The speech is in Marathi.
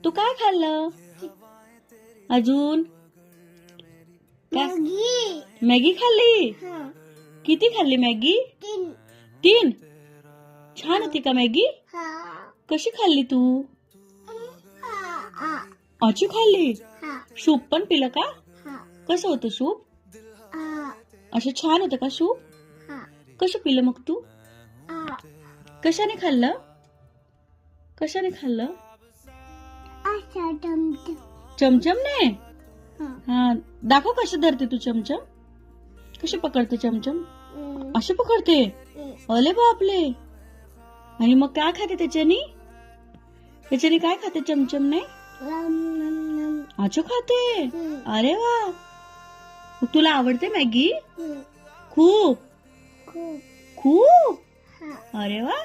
तू काय खाल्लं अजून? मॅगी खाल्ली? किती खाल्ली मॅगी? 3. छान होती का मॅगी? कशी खाल्ली तू? अशी खाल्ली? सूप पण पिलं का? कसं होतं सूप? असं छान होतं का सूप? कसं पिलं मग तू? कशाने खाल्लं? कशाने खाल्लं? चमचमने? हा, दाखव कसं धरते तू चमचम. कशी पकडते चमचम? अशी पकडते? अरे बापले. आणि मग काय खाते त्याच्यानी? त्याच्याने काय खाते चमचमने? अच्छा खाते. अरे वा. मग तुला आवडते मॅगी? खूप खूप. अरे वा.